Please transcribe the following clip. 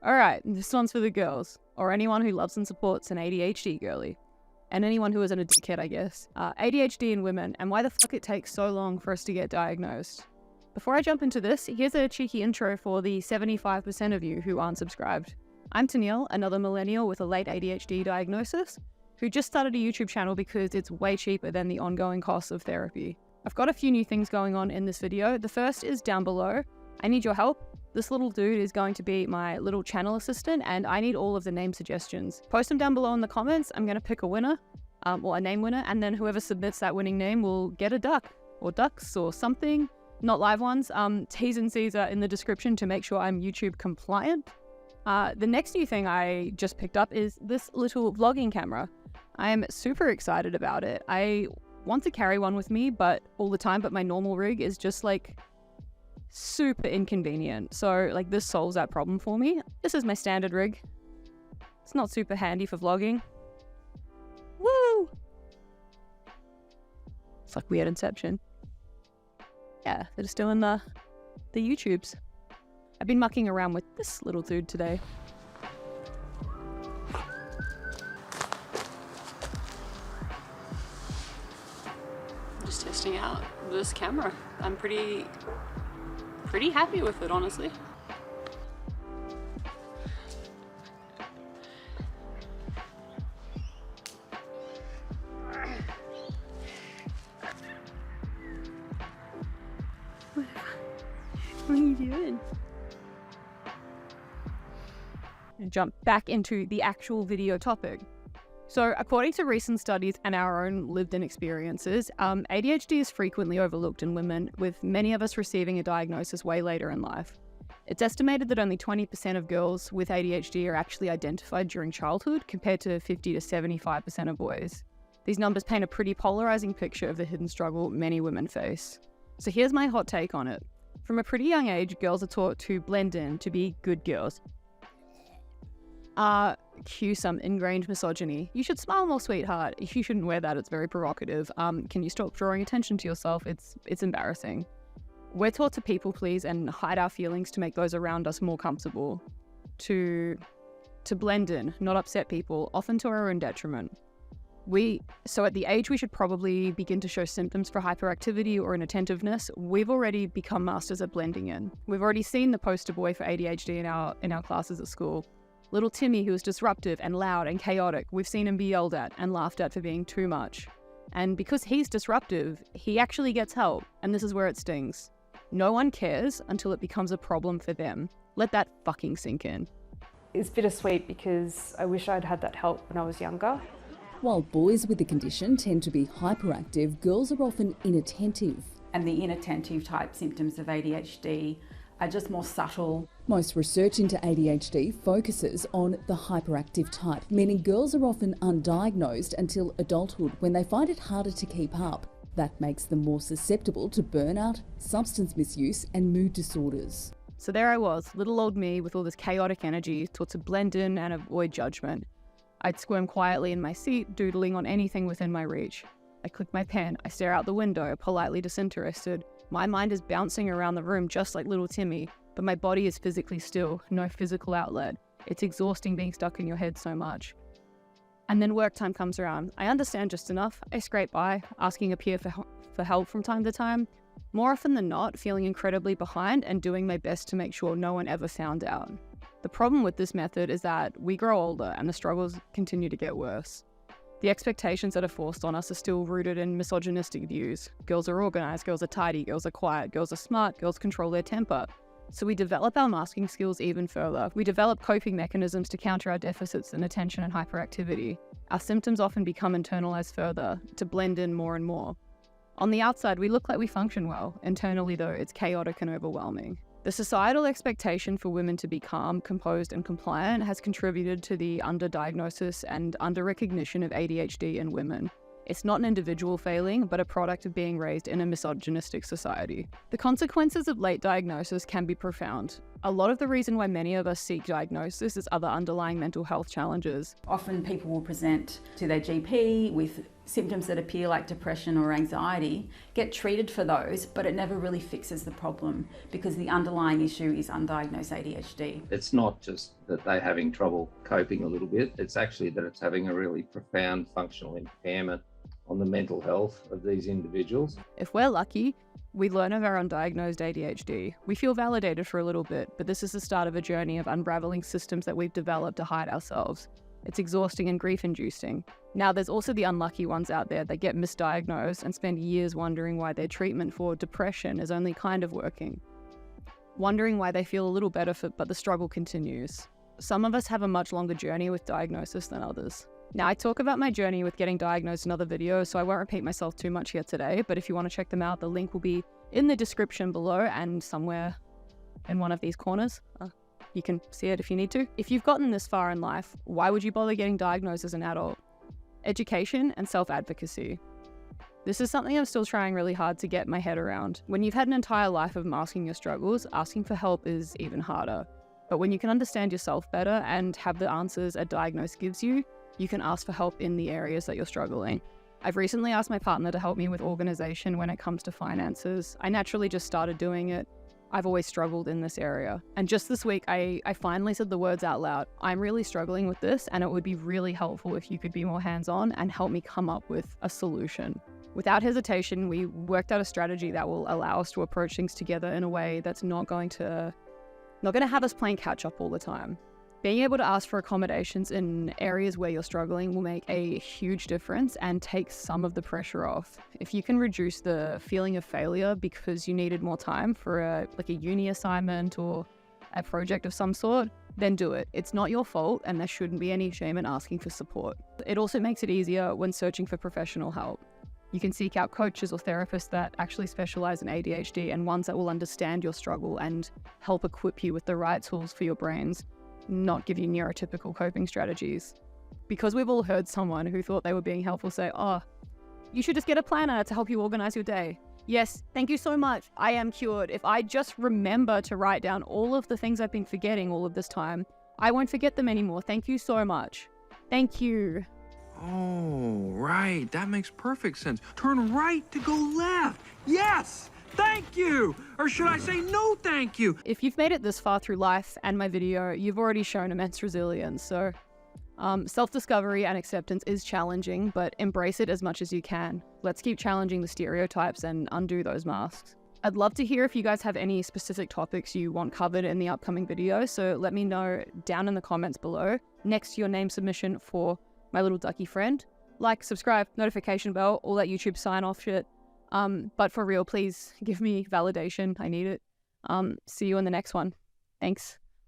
All right, this one's for the girls, or anyone who loves and supports an ADHD girly. And anyone who isn't a dickhead, I guess. ADHD in women, and why the fuck it takes so long for us to get diagnosed. Before I jump into this, here's a cheeky intro for the 75% of you who aren't subscribed. I'm Tennille, another millennial with a late ADHD diagnosis, who just started a YouTube channel because it's way cheaper than the ongoing costs of therapy. I've got a few new things going on in this video. The first is down below. I need your help. This little dude is going to be my little channel assistant, and I need all of the name suggestions. Post them down below in the comments. I'm going to pick a winner, or a name winner, and then whoever submits that winning name will get a duck, or ducks, or something. Not live ones. T's and C's are in the description to make sure I'm YouTube compliant. The next new thing I just picked up is this little vlogging camera. I am super excited about it. I want to carry one with me all the time, but my normal rig is just like super inconvenient. So like this solves that problem for me. This is my standard rig. It's not super handy for vlogging. Woo! It's like weird Inception. Yeah, they're just doing the YouTubes. I've been mucking around with this little dude today. I'm just testing out this camera. I'm pretty happy with it, honestly. What are you doing? And jump back into the actual video topic. So according to recent studies and our own lived-in experiences, ADHD is frequently overlooked in women, with many of us receiving a diagnosis way later in life. It's estimated that only 20% of girls with ADHD are actually identified during childhood, compared to 50 to 75% of boys. These numbers paint a pretty polarizing picture of the hidden struggle many women face. So here's my hot take on it. From a pretty young age, girls are taught to blend in, to be good girls. Cue some ingrained misogyny. You should smile more, sweetheart. You shouldn't wear that, it's very provocative. Can you stop drawing attention to yourself? It's embarrassing. We're taught to people please and hide our feelings to make those around us more comfortable. To blend in, not upset people, often to our own detriment. So at the age we should probably begin to show symptoms for hyperactivity or inattentiveness, we've already become masters at blending in. We've already seen the poster boy for ADHD in our classes at school. Little Timmy, who is disruptive and loud and chaotic, we've seen him be yelled at and laughed at for being too much. And because he's disruptive, he actually gets help, and this is where it stings. No one cares until it becomes a problem for them. Let that fucking sink in. It's bittersweet because I wish I'd had that help when I was younger. While boys with the condition tend to be hyperactive, girls are often inattentive. And the inattentive type symptoms of ADHD are just more subtle. Most research into ADHD focuses on the hyperactive type, meaning girls are often undiagnosed until adulthood when they find it harder to keep up. That makes them more susceptible to burnout, substance misuse and mood disorders. So there I was, little old me with all this chaotic energy, taught to blend in and avoid judgment. I'd squirm quietly in my seat, doodling on anything within my reach. I click my pen, I stare out the window, politely disinterested. My mind is bouncing around the room just like little Timmy, but my body is physically still, no physical outlet. It's exhausting being stuck in your head so much. And then work time comes around. I understand just enough. I scrape by, asking a peer for help from time to time. More often than not, feeling incredibly behind and doing my best to make sure no one ever found out. The problem with this method is that we grow older and the struggles continue to get worse. The expectations that are forced on us are still rooted in misogynistic views. Girls are organized, girls are tidy, girls are quiet, girls are smart, girls control their temper. So we develop our masking skills even further. We develop coping mechanisms to counter our deficits in attention and hyperactivity. Our symptoms often become internalized further, to blend in more and more. On the outside, we look like we function well. Internally, though, it's chaotic and overwhelming. The societal expectation for women to be calm, composed, and compliant has contributed to the underdiagnosis and underrecognition of ADHD in women. It's not an individual failing, but a product of being raised in a misogynistic society. The consequences of late diagnosis can be profound. A lot of the reason why many of us seek diagnosis is other underlying mental health challenges. Often people will present to their GP with symptoms that appear like depression or anxiety, get treated for those, but it never really fixes the problem because the underlying issue is undiagnosed ADHD. It's not just that they're having trouble coping a little bit, it's actually that it's having a really profound functional impairment on the mental health of these individuals. If we're lucky, we learn of our undiagnosed ADHD. We feel validated for a little bit, but this is the start of a journey of unraveling systems that we've developed to hide ourselves. It's exhausting and grief-inducing. Now, there's also the unlucky ones out there that get misdiagnosed and spend years wondering why their treatment for depression is only kind of working. Wondering why they feel a little better, but the struggle continues. Some of us have a much longer journey with diagnosis than others. Now, I talk about my journey with getting diagnosed in other videos, so I won't repeat myself too much here today, but if you want to check them out, the link will be in the description below and somewhere in one of these corners. You can see it if you need to. If you've gotten this far in life, why would you bother getting diagnosed as an adult? Education and self-advocacy. This is something I'm still trying really hard to get my head around. When you've had an entire life of masking your struggles, asking for help is even harder. But when you can understand yourself better and have the answers a diagnosis gives you, you can ask for help in the areas that you're struggling. I've recently asked my partner to help me with organization when it comes to finances. I naturally just started doing it. I've always struggled in this area. And just this week, I finally said the words out loud. I'm really struggling with this, and it would be really helpful if you could be more hands-on and help me come up with a solution. Without hesitation, we worked out a strategy that will allow us to approach things together in a way that's not going to have us playing catch up all the time. Being able to ask for accommodations in areas where you're struggling will make a huge difference and take some of the pressure off. If you can reduce the feeling of failure because you needed more time for a uni assignment or a project of some sort, then do it. It's not your fault and there shouldn't be any shame in asking for support. It also makes it easier when searching for professional help. You can seek out coaches or therapists that actually specialize in ADHD and ones that will understand your struggle and help equip you with the right tools for your brains, not give you neurotypical coping strategies. Because we've all heard someone who thought they were being helpful say, "Oh, you should just get a planner to help you organize your day." Yes, thank you so much. I am cured. If I just remember to write down all of the things I've been forgetting all of this time, I won't forget them anymore. Thank you so much. Thank you. Oh, right. That makes perfect sense. Turn right to go left. Yes! Thank you! Or should I say no thank you? If you've made it this far through life and my video, you've already shown immense resilience. So self-discovery and acceptance is challenging, but embrace it as much as you can. Let's keep challenging the stereotypes and undo those masks. I'd love to hear if you guys have any specific topics you want covered in the upcoming video, so let me know down in the comments below next to your name submission for my little ducky friend. Like, subscribe, notification bell, all that YouTube sign-off shit. But for real, please give me validation. I need it. See you in the next one. Thanks.